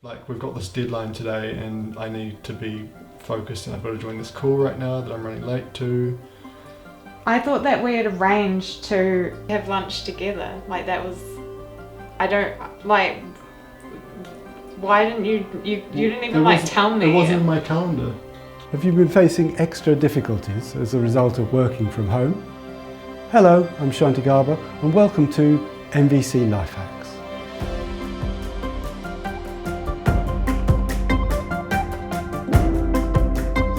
Like, we've got this deadline today and I need to be focused and I've got to join this call right now that I'm running late to. I thought that we had arranged to have lunch together. Like, that was... I don't... Like... Why didn't you didn't even tell me? It wasn't in my calendar. Have you been facing extra difficulties as a result of working from home? Hello, I'm Shanti Garber and welcome to NVC Life Hacks.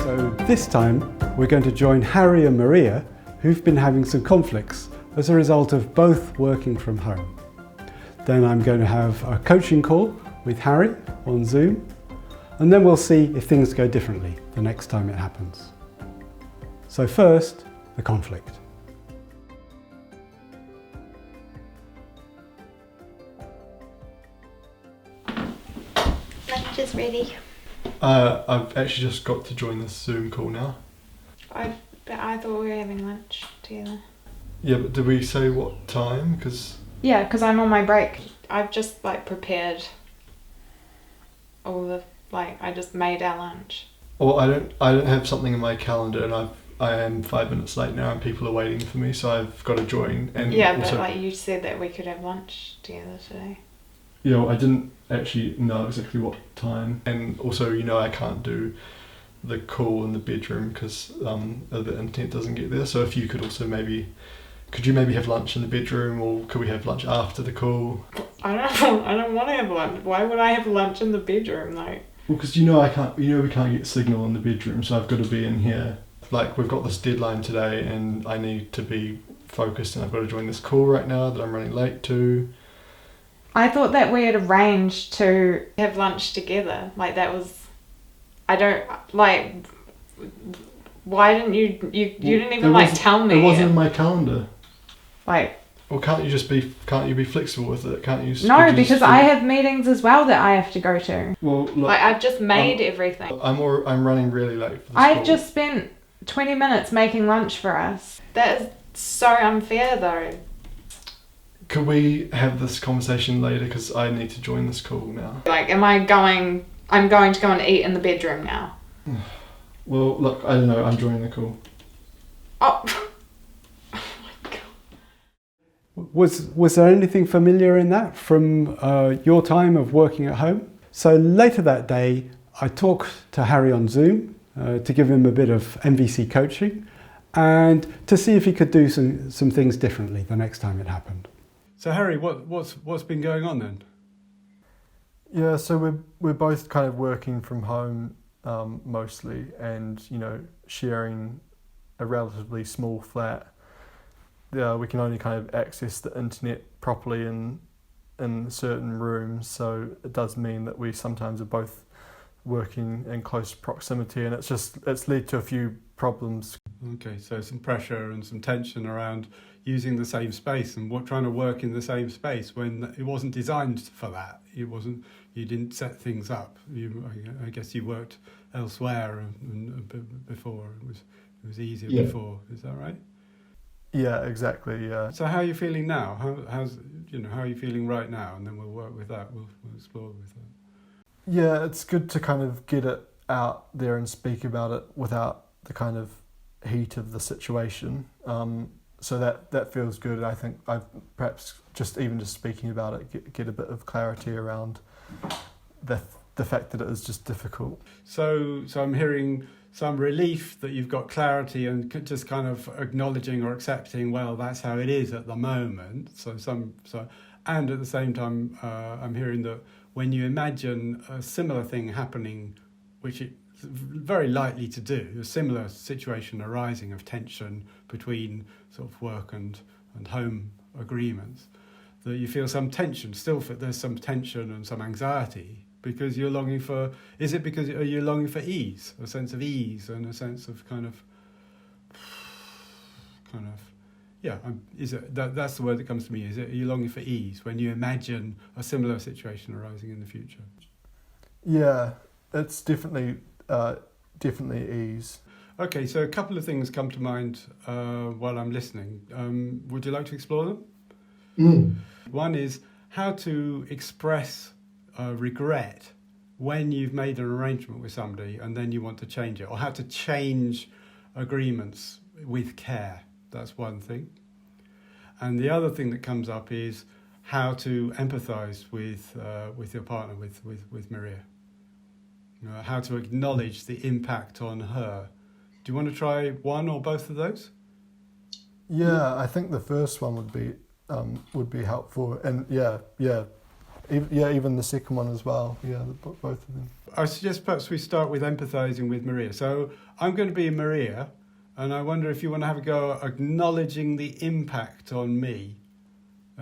So this time we're going to join Harry and Maria, who've been having some conflicts as a result of both working from home. Then I'm going to have a coaching call with Harry on Zoom, and then we'll see if things go differently the next time it happens. So first, the conflict. Lunch is ready. I've actually just got to join this Zoom call now. But I thought we were having lunch together. Yeah, but did we say what time? Because I'm on my break. I've just prepared all the I just made our lunch. Well, I don't have something in my calendar, and I am 5 minutes late now, and people are waiting for me, so I've got to join. And yeah, also, but you said that we could have lunch together today. Yeah, well, I didn't actually know exactly what time, and also I can't do the call in the bedroom because the internet doesn't get there. So if you could also could you maybe have lunch in the bedroom, or could we have lunch after the call? I don't want to have lunch. Why would I have lunch in the bedroom though? Well, because I can't. We can't get signal in the bedroom, so I've got to be in here. Like, we've got this deadline today, and I need to be focused, and I've got to join this call right now that I'm running late to. I thought that we had arranged to have lunch together. Like, that was... I don't... Like... Why didn't you didn't even tell me? It wasn't in my calendar. Like... Well, can't you be flexible with it? Can't you? No, because I have meetings as well that I have to go to. Well, look, I've just made everything. I'm running really late for this I've call. just spent 20 minutes making lunch for us. That is so unfair though. Could we have this conversation later? Because I need to join this call now. I'm going to go and eat in the bedroom now. Well, look, I don't know. I'm joining the call. Oh. Was there anything familiar in that from your time of working at home? So later that day, I talked to Harry on Zoom to give him a bit of NVC coaching and to see if he could do some things differently the next time it happened. So Harry, what's been going on then? Yeah, so we're both kind of working from home mostly, and sharing a relatively small flat. We can only kind of access the internet properly in certain rooms, so it does mean that we sometimes are both working in close proximity, and it's led to a few problems. Okay, so some pressure and some tension around using the same space and trying to work in the same space when it wasn't designed for that. You didn't set things up. I guess you worked elsewhere before. It was easier before. Is that right? Yeah, exactly. Yeah. So how are you feeling now? How are you feeling right now? And then we'll work with that. We'll explore with that. Yeah, it's good to kind of get it out there and speak about it without the kind of heat of the situation. So that feels good. I think I've perhaps just speaking about it, get a bit of clarity around the fact that it is just difficult. So I'm hearing some relief that you've got clarity and just kind of acknowledging or accepting, well, that's how it is at the moment. And at the same time, I'm hearing that when you imagine a similar thing happening, which it's very likely to do, a similar situation arising of tension between sort of work and home agreements, that you feel some tension, there's some tension and some anxiety, because you're longing for, are you longing for ease, a sense of ease and a sense of that's the word that comes to me, are you longing for ease when you imagine a similar situation arising in the future? Yeah, it's definitely ease. Okay, so a couple of things come to mind while I'm listening. Would you like to explore them? One is how to express regret when you've made an arrangement with somebody and then you want to change it, or how to change agreements with care. That's one thing. And the other thing that comes up is how to empathise with your partner, with Maria. How to acknowledge the impact on her. Do you want to try one or both of those? Yeah, I think the first one would be helpful, and even the second one as well. Yeah, both of them. I suggest perhaps we start with empathising with Maria. So I'm going to be Maria, and I wonder if you want to have a go at acknowledging the impact on me.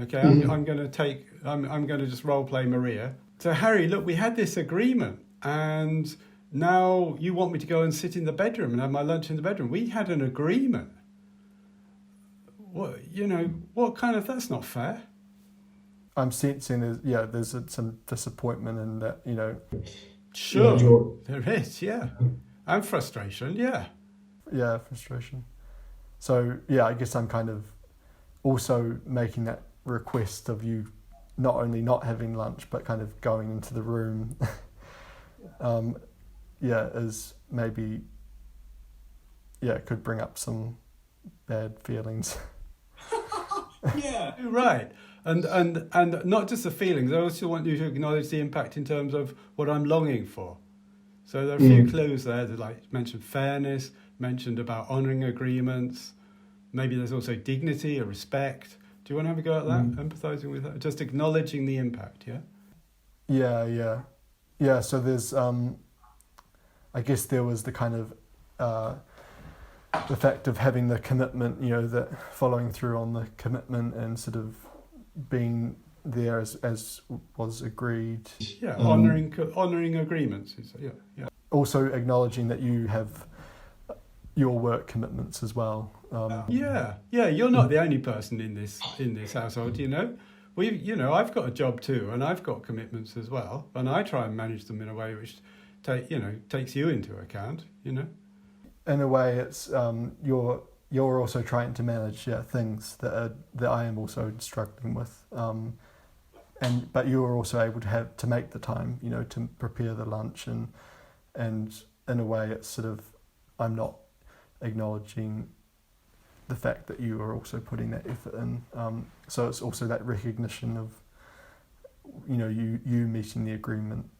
Okay, I'm going to just role play Maria. So Harry, look, we had this agreement, and now you want me to go and sit in the bedroom and have my lunch in the bedroom. We had an agreement. What kind of, that's not fair. I'm sensing there's some disappointment in that, Sure, there is, yeah. And frustration, yeah. Yeah, frustration. So, I guess I'm kind of also making that request of you not only not having lunch, but kind of going into the room, is maybe, it could bring up some bad feelings. Yeah, right. And not just the feelings, I also want you to acknowledge the impact in terms of what I'm longing for. So there are a few clues there that, like, mentioned fairness, mentioned about honouring agreements. Maybe there's also dignity or respect. Do you want to have a go at that? Empathising with that? Just acknowledging the impact, yeah? Yeah, so there's, I guess there was the kind of, the fact of having the commitment, that following through on the commitment and sort of being there as was agreed. Yeah, honouring agreements. Yeah. Also acknowledging that you have your work commitments as well. Yeah. You're not the only person in this household. I've got a job too, and I've got commitments as well, and I try and manage them in a way which takes you into account. In a way, it's you're also trying to manage things that I am also struggling with, but you are also able to have to make the time, to prepare the lunch, and in a way, it's sort of, I'm not acknowledging the fact that you are also putting that effort in. So it's also that recognition of, you meeting the agreement.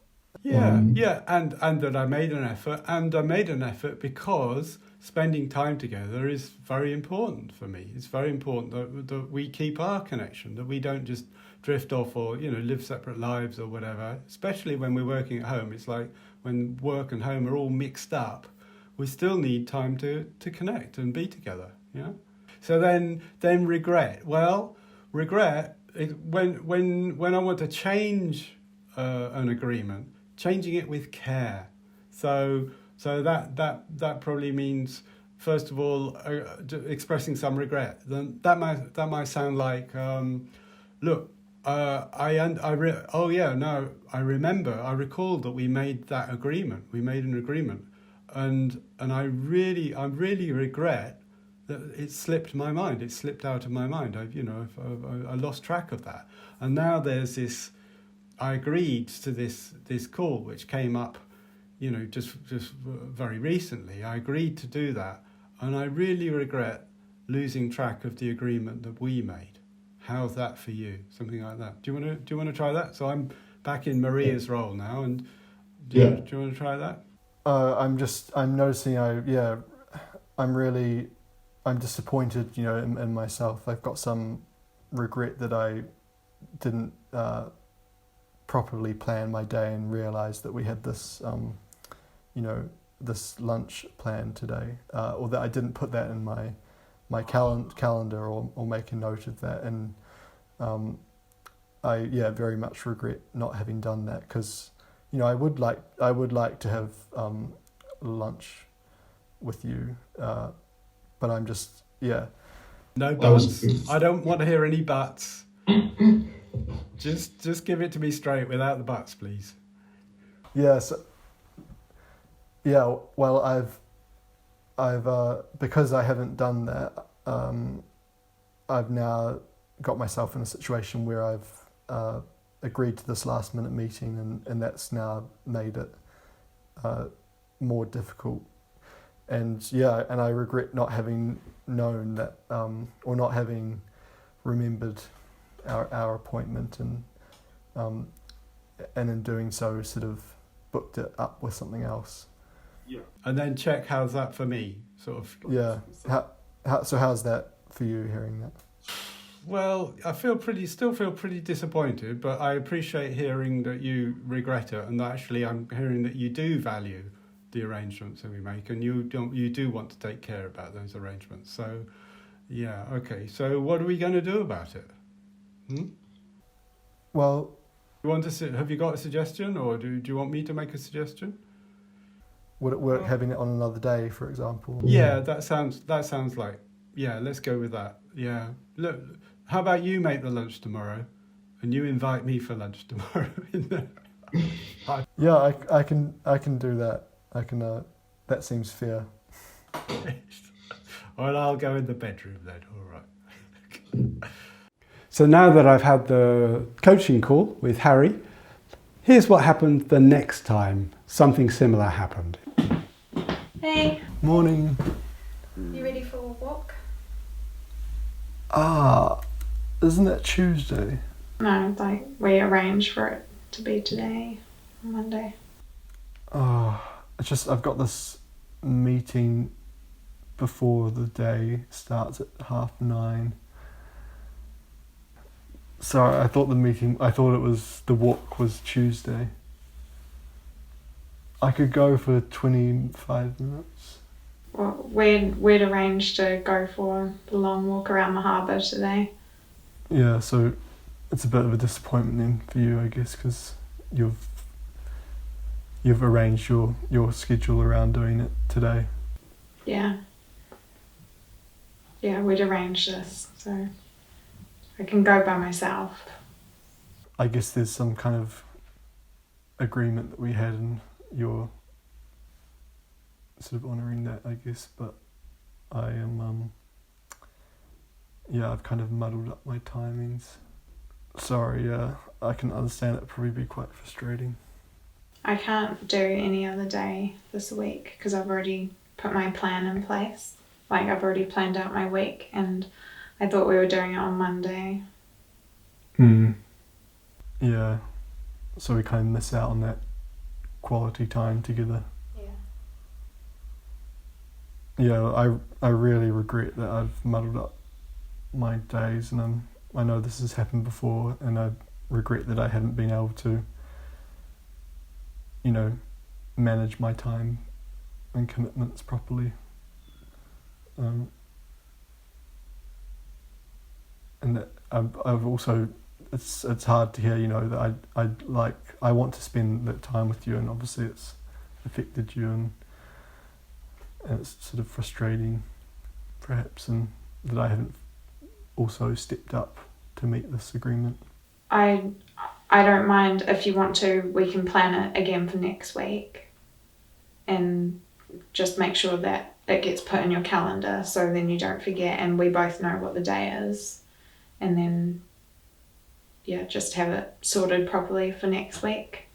And that I made an effort, because spending time together is very important for me. It's very important that we keep our connection, that we don't just drift off or live separate lives or whatever. Especially when we're working at home, it's like when work and home are all mixed up, we still need time to connect and be together. So then regret. Well, regret when I want to change an agreement. Changing it with care. So that probably means, first of all, expressing some regret. Then that might sound like, look, I recall that we made that agreement. We made an agreement, and I really regret that it slipped my mind. It slipped out of my mind. I lost track of that, and now there's this. I agreed to this call, which came up, just very recently. I agreed to do that, and I really regret losing track of the agreement that we made. How's that for you? Something like that. Do you want to try that? So I'm back in Maria's role now, and do you want to try that? I'm noticing. I'm disappointed, in myself. I've got some regret that I didn't properly plan my day and realize that we had this, this lunch plan today, or that I didn't put that in my calendar or make a note of that. And I very much regret not having done that, because I would like to have lunch with you, but I'm just no buts. I don't want to hear any buts. Just give it to me straight without the buts, please. Yes. Well, I've because I haven't done that, I've now got myself in a situation where I've agreed to this last minute meeting, and that's now made it more difficult. And yeah, and I regret not having known that, or not having remembered our appointment, and in doing so, sort of booked it up with something else. Yeah. And then check, how's that for me? Sort of. Yeah. So how's that for you, hearing that? Well, I still feel pretty disappointed, but I appreciate hearing that you regret it, and that actually I'm hearing that you do value the arrangements that we make, and you do want to take care about those arrangements. So, yeah, okay. So, what are we going to do about it? Well, have you got a suggestion, or do you want me to make a suggestion? would it work having it on another day, for example? Yeah, that sounds like, yeah, let's go with that. Yeah. Look, how about you make the lunch tomorrow, and you invite me for lunch tomorrow? Yeah, I can do that. I can. That seems fair. Well, I'll go in the bedroom then. All right. So now that I've had the coaching call with Harry, here's what happened the next time something similar happened. Hey, Morning. you ready for a walk? Isn't it Tuesday? No, like we arranged for it to be today, Monday. It's just I've got this meeting before the day starts at 9:30. Sorry, I thought the walk was Tuesday. I could go for 25 minutes. Well, we'd arranged to go for the long walk around the harbour today. Yeah, so it's a bit of a disappointment then for you, I guess, because you've arranged your schedule around doing it today. Yeah. Yeah, we'd arranged this, so I can go by myself. I guess there's some kind of agreement that we had, and you're sort of honouring that, I guess, but I am, I've kind of muddled up my timings. Sorry, I can understand it'd probably be quite frustrating. I can't do any other day this week because I've already put my plan in place. Like, I've already planned out my week, and I thought we were doing it on Monday. Yeah, so we kind of miss out on that quality time together. Yeah, I really regret that I've muddled up my days, and I know this has happened before, and I regret that I haven't been able to, manage my time and commitments properly. And that I've also, it's hard to hear, that I want to spend that time with you, and obviously it's affected you, and it's sort of frustrating, perhaps, and that I haven't also stepped up to meet this agreement. I don't mind. If you want to, we can plan it again for next week, and just make sure that it gets put in your calendar so then you don't forget, and we both know what the day is, and then just have it sorted properly for next week.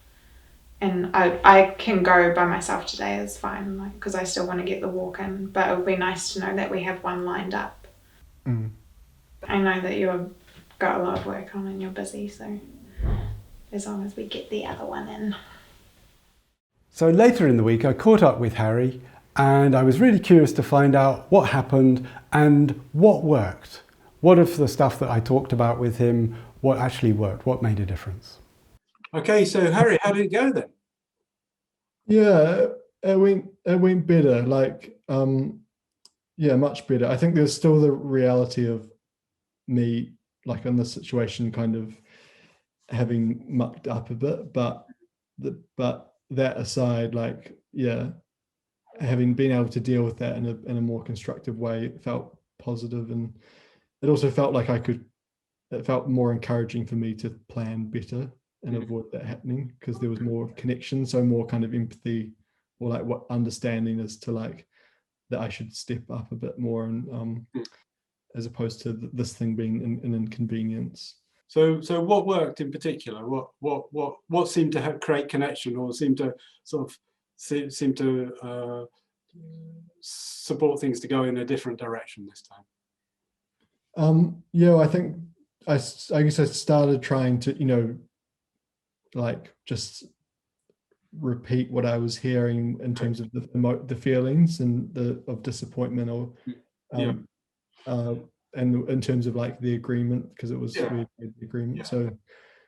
And I can go by myself today is fine, because I still want to get the walk in, but it would be nice to know that we have one lined up. I know that you've got a lot of work on and you're busy, so as long as we get the other one in. So later in the week I caught up with Harry, and I was really curious to find out what happened and what worked. What of the stuff that I talked about with him, what actually worked, what made a difference? Okay, so Harry, how did it go then? Yeah, it went better. Much better. I think there's still the reality of me, like in this situation, kind of having mucked up a bit. But that aside, having been able to deal with that in a more constructive way, it felt positive, and it also felt like it felt more encouraging for me to plan better and avoid that happening, because there was more connection, so more kind of empathy, or like what understanding as to like that I should step up a bit more, and as opposed to this thing being an inconvenience. So what worked in particular? What seemed to create connection, or seemed to sort of seem to support things to go in a different direction this time? Yeah, I think I guess I started trying to, like just repeat what I was hearing in terms of the feelings and of disappointment, or Yeah. and in terms of like the agreement, because it was we made the agreement. Yeah. So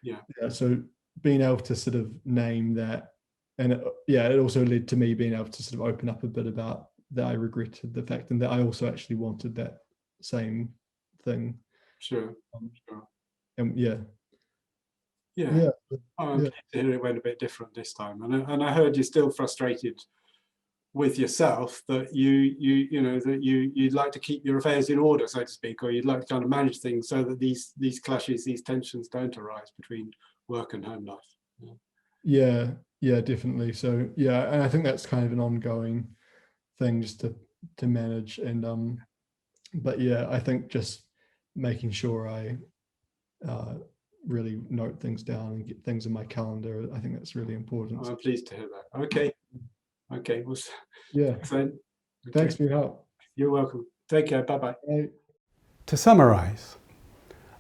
Yeah. so being able to sort of name that, and it also led to me being able to sort of open up a bit about that I regretted the fact, and that I also actually wanted that same thing. Sure. And Yeah. I'm pleased to hear it went a bit different this time, and I heard you're still frustrated with yourself that you'd like to keep your affairs in order, so to speak, or you'd like to kind of manage things so that these clashes, these tensions don't arise between work and home life. Yeah, definitely. So yeah, and I think that's kind of an ongoing thing just to manage, and but yeah, I think just making sure I really note things down and get things in my calendar, I think that's really important. I'm pleased to hear that. Okay, well, yeah, thanks for your help. You're welcome. Take care. Bye-bye. Bye. To summarize,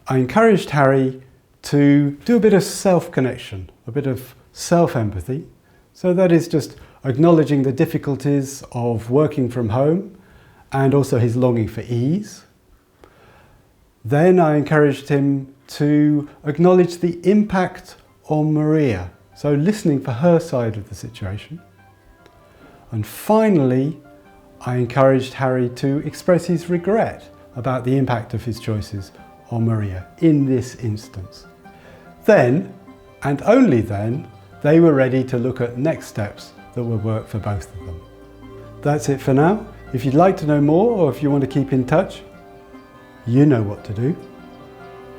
I encouraged Harry to do a bit of self-connection, a bit of self-empathy. So that is just acknowledging the difficulties of working from home and also his longing for ease. Then I encouraged him to acknowledge the impact on Maria, so listening for her side of the situation. And finally, I encouraged Harry to express his regret about the impact of his choices on Maria in this instance. Then, and only then, they were ready to look at next steps that would work for both of them. That's it for now. If you'd like to know more, or if you want to keep in touch, you know what to do.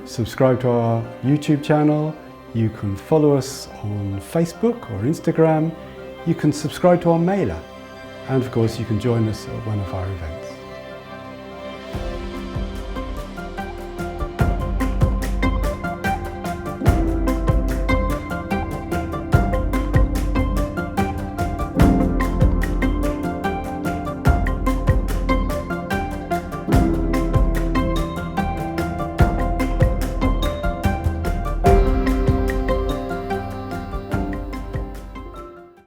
Subscribe to our YouTube channel. You can follow us on Facebook or Instagram. You can subscribe to our mailer. And of course, you can join us at one of our events.